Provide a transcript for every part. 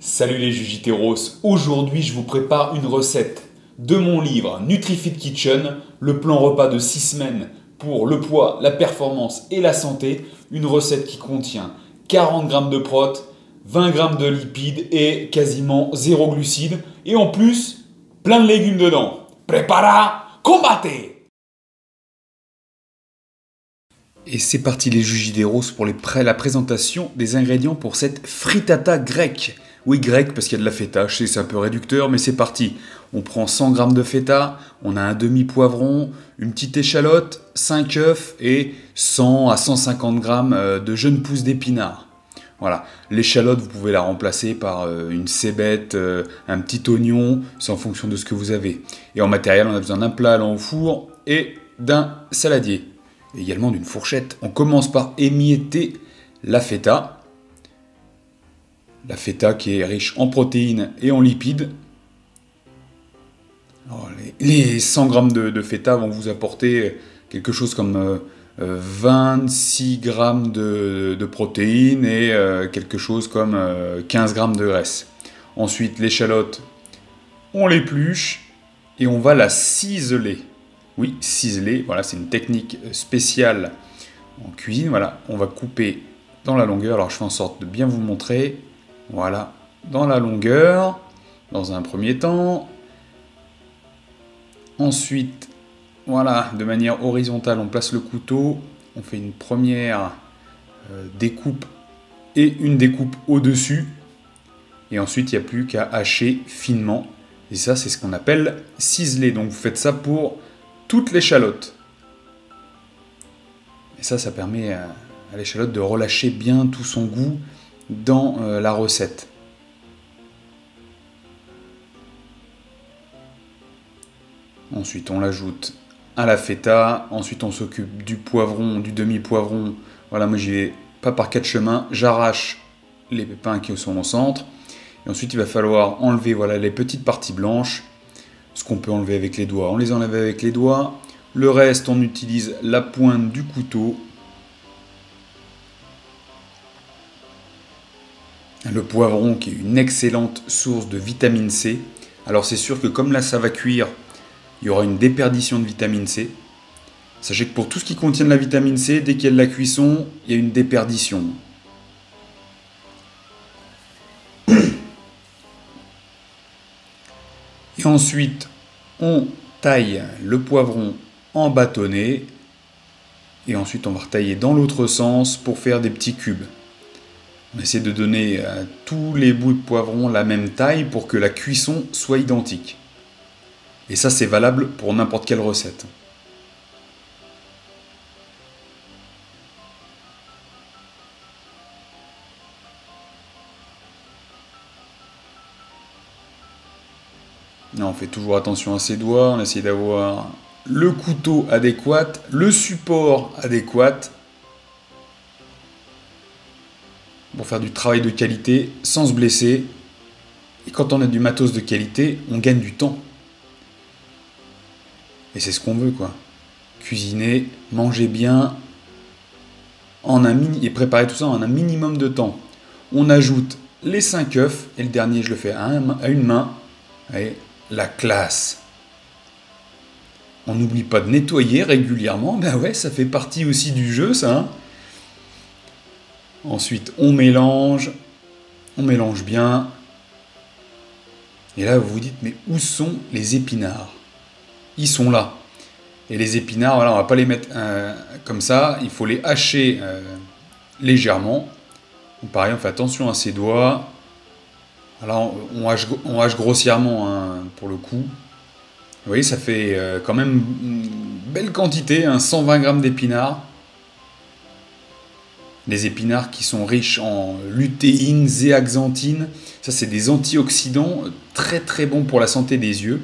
Salut les Jujiteros, aujourd'hui je vous prépare une recette de mon livre NutriFit Kitchen, le plan repas de 6 semaines pour le poids, la performance et la santé. Une recette qui contient 40 g de prot, 20 g de lipides et quasiment 0 glucides. Et en plus, plein de légumes dedans. Prepara, combate! Et c'est parti les Jujiteros pour la présentation des ingrédients pour cette frittata grecque. Oui, grec parce qu'il y a de la feta, je sais c'est un peu réducteur, mais c'est parti. On prend 100 g de feta, on a un demi-poivron, une petite échalote, 5 œufs et 100 à 150 g de jeunes pousses d'épinards. Voilà, l'échalote vous pouvez la remplacer par une cébette, un petit oignon, c'est en fonction de ce que vous avez. Et en matériel, on a besoin d'un plat allant au four et d'un saladier. Et également d'une fourchette. On commence par émietter la feta. La feta qui est riche en protéines et en lipides. Alors, les 100 g de feta vont vous apporter quelque chose comme 26 g de protéines et quelque chose comme 15 g de graisse. Ensuite, l'échalote, on l'épluche et on va la ciseler. Oui, ciseler, voilà, c'est une technique spéciale en cuisine. Voilà, on va couper dans la longueur. Alors, je fais en sorte de bien vous montrer. Voilà, dans la longueur, dans un premier temps. Ensuite, voilà, de manière horizontale, on place le couteau. On fait une première découpe et une découpe au-dessus. Et ensuite, il n'y a plus qu'à hacher finement. Et ça, c'est ce qu'on appelle ciseler. Donc, vous faites ça pour toute l'échalote. Et ça permet à l'échalote de relâcher bien tout son goût dans la recette. Ensuite, on l'ajoute à la feta. Ensuite, on s'occupe du poivron, du demi-poivron. Voilà, moi j'y vais pas par quatre chemins. J'arrache les pépins qui sont au centre. Et ensuite, il va falloir enlever voilà, les petites parties blanches. Ce qu'on peut enlever avec les doigts, on les enlève avec les doigts. Le reste, on utilise la pointe du couteau. Le poivron qui est une excellente source de vitamine C. Alors c'est sûr que comme là ça va cuire, il y aura une déperdition de vitamine C. Sachez que pour tout ce qui contient de la vitamine C, dès qu'il y a de la cuisson, il y a une déperdition. Et ensuite, on taille le poivron en bâtonnets. Et ensuite, on va retailler dans l'autre sens pour faire des petits cubes. On essaie de donner à tous les bouts de poivron la même taille pour que la cuisson soit identique. Et ça, c'est valable pour n'importe quelle recette. On fait toujours attention à ses doigts, on essaie d'avoir le couteau adéquat, le support adéquat pour faire du travail de qualité sans se blesser. Et quand on a du matos de qualité, on gagne du temps. Et c'est ce qu'on veut, quoi. Cuisiner, manger bien et préparer tout ça en un minimum de temps. On ajoute les 5 œufs, et le dernier, je le fais à une main. Allez, la classe. On n'oublie pas de nettoyer régulièrement. Ben ouais, ça fait partie aussi du jeu, ça. Hein. Ensuite, on mélange bien. Et là, vous vous dites, mais où sont les épinards? Ils sont là. Et les épinards, voilà, on ne va pas les mettre comme ça. Il faut les hacher légèrement. Donc, pareil, on fait attention à ses doigts. Alors, on hache grossièrement hein, pour le coup. Vous voyez, ça fait quand même une belle quantité, hein, 120 g d'épinards. Les épinards qui sont riches en lutéine, zéaxanthine. Ça, c'est des antioxydants très très bons pour la santé des yeux.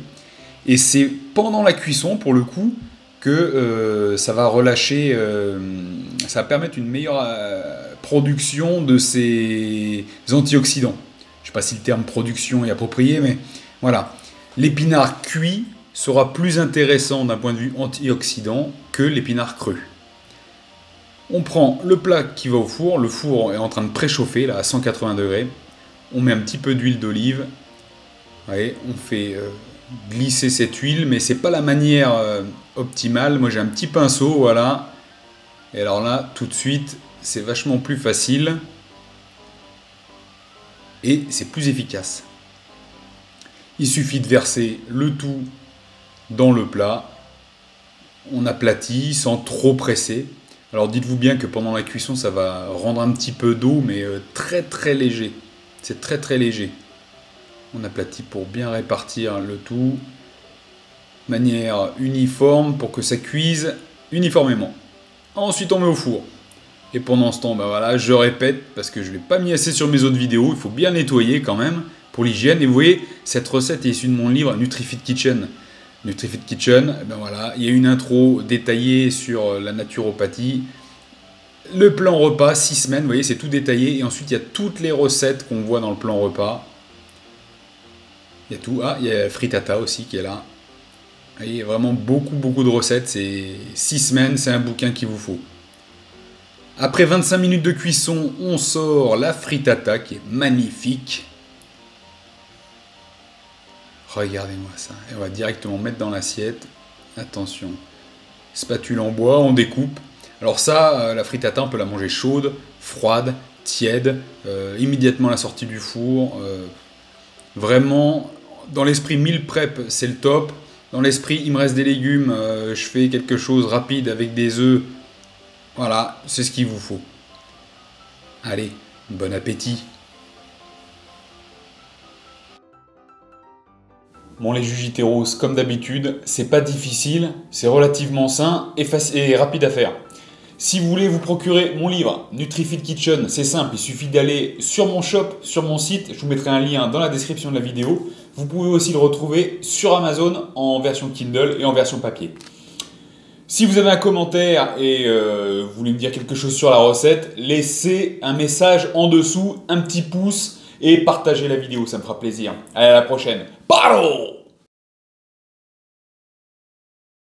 Et c'est pendant la cuisson, pour le coup, que ça va relâcher, ça va permettre une meilleure production de ces antioxydants. Je ne sais pas si le terme production est approprié, mais voilà. L'épinard cuit sera plus intéressant d'un point de vue antioxydant que l'épinard cru. On prend le plat qui va au four. Le four est en train de préchauffer là, à 180 degrés. On met un petit peu d'huile d'olive. Ouais, on fait glisser cette huile, mais c'est pas la manière optimale. Moi j'ai un petit pinceau, voilà. Et alors là, tout de suite, c'est vachement plus facile. Et c'est plus efficace. Il suffit de verser le tout dans le plat. On aplatit sans trop presser. Alors dites-vous bien que pendant la cuisson, ça va rendre un petit peu d'eau, mais très très léger. C'est très très léger. On aplatit pour bien répartir le tout. De manière uniforme pour que ça cuise uniformément. Ensuite, on met au four. Et pendant ce temps, ben voilà, je répète, parce que je ne l'ai pas mis assez sur mes autres vidéos, il faut bien nettoyer quand même, pour l'hygiène. Et vous voyez, cette recette est issue de mon livre NutriFit Kitchen. NutriFit Kitchen, ben voilà, il y a une intro détaillée sur la naturopathie. Le plan repas, 6 semaines, vous voyez, c'est tout détaillé. Et ensuite, il y a toutes les recettes qu'on voit dans le plan repas. Il y a tout. Ah, il y a Frittata aussi qui est là. Vous voyez, vraiment beaucoup de recettes. C'est 6 semaines, c'est un bouquin qu'il vous faut. Après 25 minutes de cuisson, on sort la frittata qui est magnifique. Regardez-moi ça. Et on va directement mettre dans l'assiette. Attention. Spatule en bois, on découpe. Alors ça, la frittata, on peut la manger chaude, froide, tiède, immédiatement à la sortie du four. Vraiment, dans l'esprit meal prep, c'est le top. Dans l'esprit, il me reste des légumes, je fais quelque chose rapide avec des œufs. Voilà, c'est ce qu'il vous faut. Allez, bon appétit. Bon, les Jujiteros, comme d'habitude, c'est pas difficile, c'est relativement sain et rapide à faire. Si vous voulez vous procurer mon livre NutriFit Kitchen, c'est simple, il suffit d'aller sur mon shop, sur mon site, je vous mettrai un lien dans la description de la vidéo. Vous pouvez aussi le retrouver sur Amazon en version Kindle et en version papier. Si vous avez un commentaire et vous voulez me dire quelque chose sur la recette, laissez un message en dessous, un petit pouce et partagez la vidéo, ça me fera plaisir. Allez, à la prochaine. Paro!